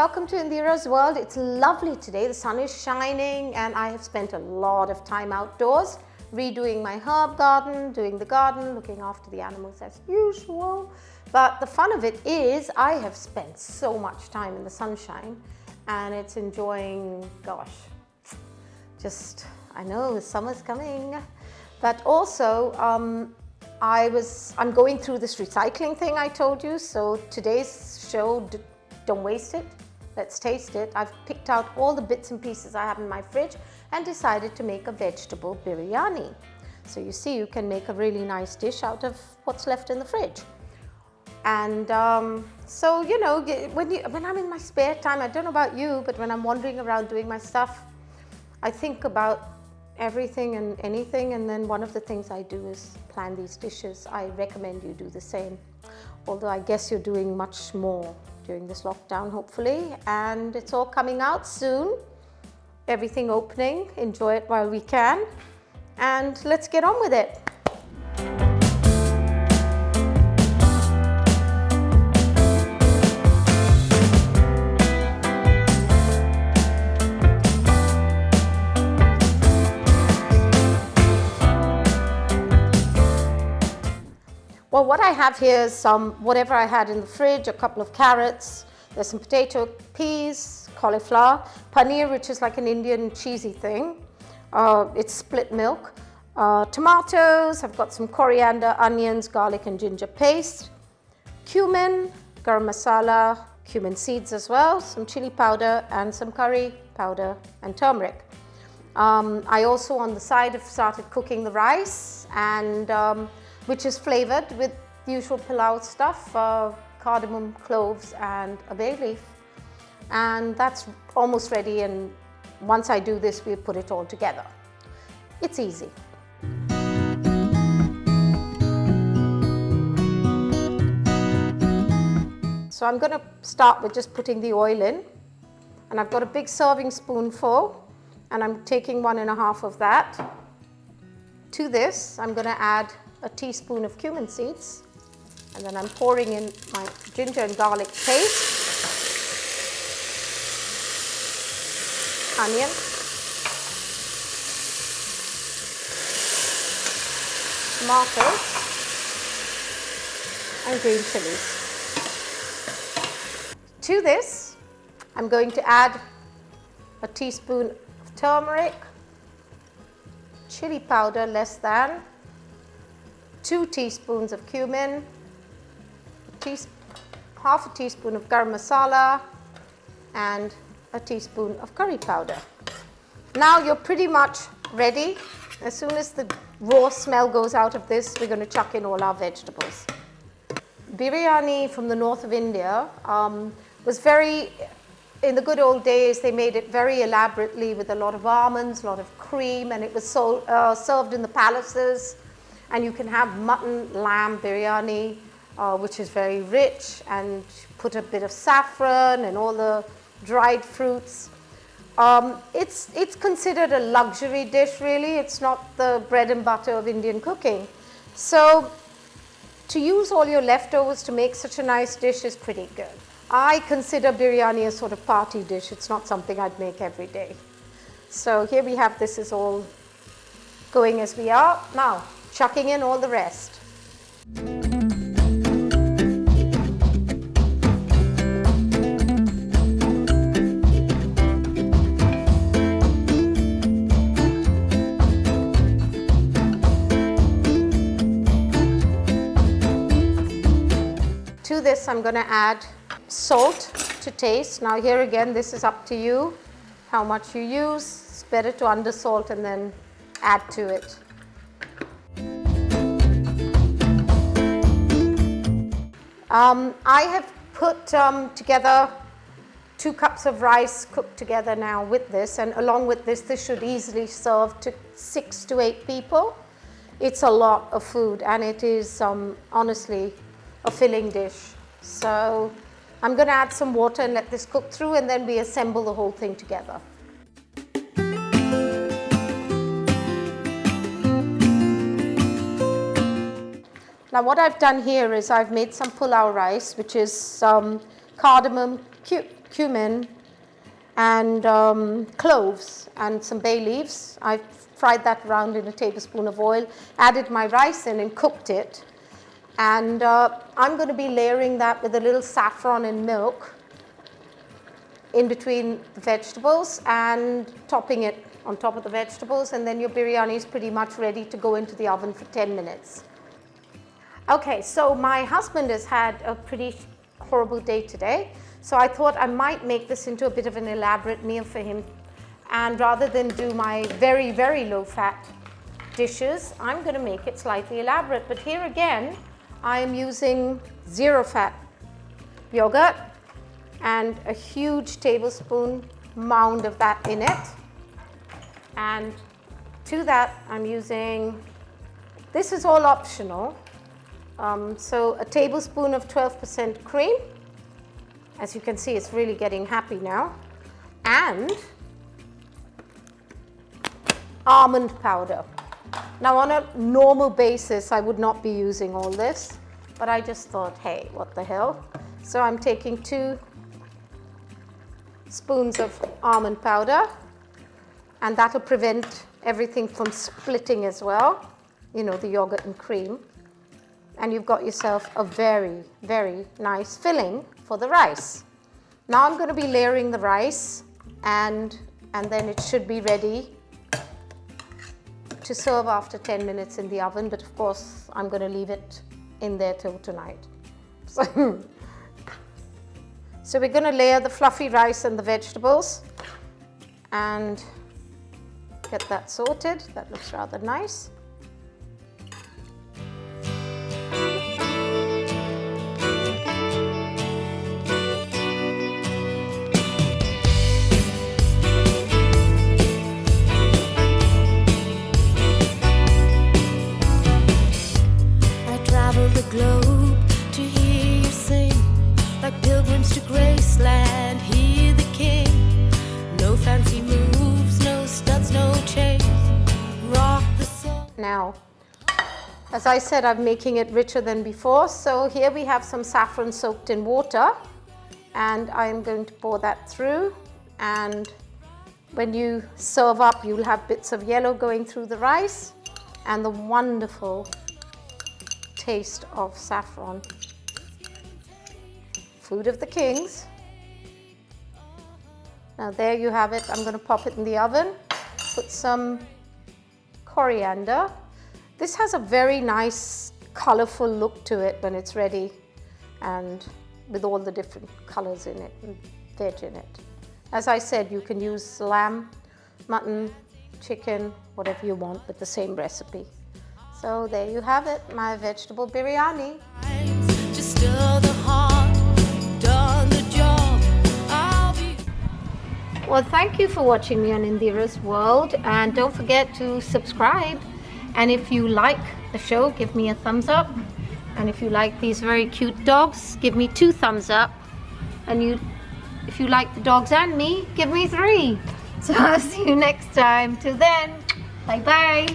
welcome to Indira's World. It's lovely today. The sun is shining and I have spent a lot of time outdoors redoing my herb garden, doing the garden, looking after the animals as usual. But the fun of it is I have spent so much time in the sunshine and it's enjoying, gosh, just, I know summer's coming. But also, I'm going through this recycling thing I told you. So today's show, don't waste it, let's taste it. I've picked out all the bits and pieces I have in my fridge and decided to make a vegetable biryani. So you see, you can make a really nice dish out of what's left in the fridge. And so, you know, when I'm in my spare time, I don't know about you, but when I'm wandering around doing my stuff, I think about everything and anything, and then one of the things I do is plan these dishes. I recommend you do the same, although I guess you're doing much more during this lockdown, hopefully, and it's all coming out soon. Everything opening, enjoy it while we can, and let's get on with it. Well, what I have here is whatever I had in the fridge, a couple of carrots, there's some potato, peas, cauliflower, paneer, which is like an Indian cheesy thing. It's split milk. Tomatoes, I've got some coriander, onions, garlic and ginger paste. Cumin, garam masala, cumin seeds as well, some chilli powder and some curry powder and turmeric. I also on the side have started cooking the rice, and which is flavored with the usual pilau stuff, cardamom, cloves and a bay leaf. And that's almost ready, and once I do this, we put it all together. It's easy. So I'm going to start with just putting the oil in, and I've got a big serving spoonful, and I'm taking 1.5 of that. To this, I'm going to add a teaspoon of cumin seeds, and then I'm pouring in my ginger and garlic paste, onion, tomatoes, and green chilies. To this, I'm going to add a teaspoon of turmeric, chili powder less than, 2 teaspoons of cumin, half a teaspoon of garam masala, and a teaspoon of curry powder. Now you're pretty much ready. As soon as the raw smell goes out of this, we're going to chuck in all our vegetables. Biryani from the north of India was in the good old days, they made it very elaborately with a lot of almonds, a lot of cream, and it was served in the palaces. And you can have mutton, lamb biryani, which is very rich, and put a bit of saffron and all the dried fruits. It's considered a luxury dish, really. It's not the bread and butter of Indian cooking. So to use all your leftovers to make such a nice dish is pretty good. I consider biryani a sort of party dish. It's not something I'd make every day. So here we have, this is all going as we are. Now, chucking in all the rest. To this, I'm going to add salt to taste. Now here again, this is up to you, how much you use. It's better to undersalt and then add to it. I have put together 2 cups of rice cooked together now with this, and along with this should easily serve to 6 to 8 people. It's a lot of food, and it is honestly a filling dish. So I'm going to add some water and let this cook through, and then we assemble the whole thing together. Now what I've done here is I've made some pulao rice, which is cardamom, cumin, and cloves and some bay leaves. I fried that around in a tablespoon of oil, added my rice in and cooked it. And I'm going to be layering that with a little saffron and milk in between the vegetables and topping it on top of the vegetables, and then your biryani is pretty much ready to go into the oven for 10 minutes. Okay, so my husband has had a pretty horrible day today, so I thought I might make this into a bit of an elaborate meal for him, and rather than do my very, very low-fat dishes, I'm going to make it slightly elaborate. But here again, I am using zero-fat yogurt and a huge tablespoon mound of that in it. And to that, I'm using, this is all optional, so a tablespoon of 12% cream. As you can see, it's really getting happy now. And almond powder. Now, on a normal basis, I would not be using all this, but I just thought, hey, what the hell? So I'm taking 2 spoons of almond powder, and that'll prevent everything from splitting as well, you know, the yogurt and cream. And you've got yourself a very, very nice filling for the rice. Now I'm going to be layering the rice, and then it should be ready to serve after 10 minutes in the oven, but of course I'm going to leave it in there till tonight. So we're going to layer the fluffy rice and the vegetables and get that sorted. That looks rather nice. The globe to hear you sing, like pilgrims to Graceland, hear the king. No fancy moves, no studs, no chains, rock the soul. Now, as I said, I'm making it richer than before, so here we have some saffron soaked in water, and I'm going to pour that through, and when you serve up, you'll have bits of yellow going through the rice and the wonderful taste of saffron. Food of the kings. Now there you have it. I'm going to pop it in the oven. Put some coriander. This has a very nice colourful look to it when it's ready, and with all the different colours in it and veg in it. As I said, you can use lamb, mutton, chicken, whatever you want with the same recipe. So there you have it, my vegetable biryani. Just stir the heart, done the job. Well, thank you for watching me on Indira's World, and don't forget to subscribe. And if you like the show, give me a thumbs up. And if you like these very cute dogs, give me 2 thumbs up. And if you like the dogs and me, give me 3. So I'll see you next time. Till then, bye bye.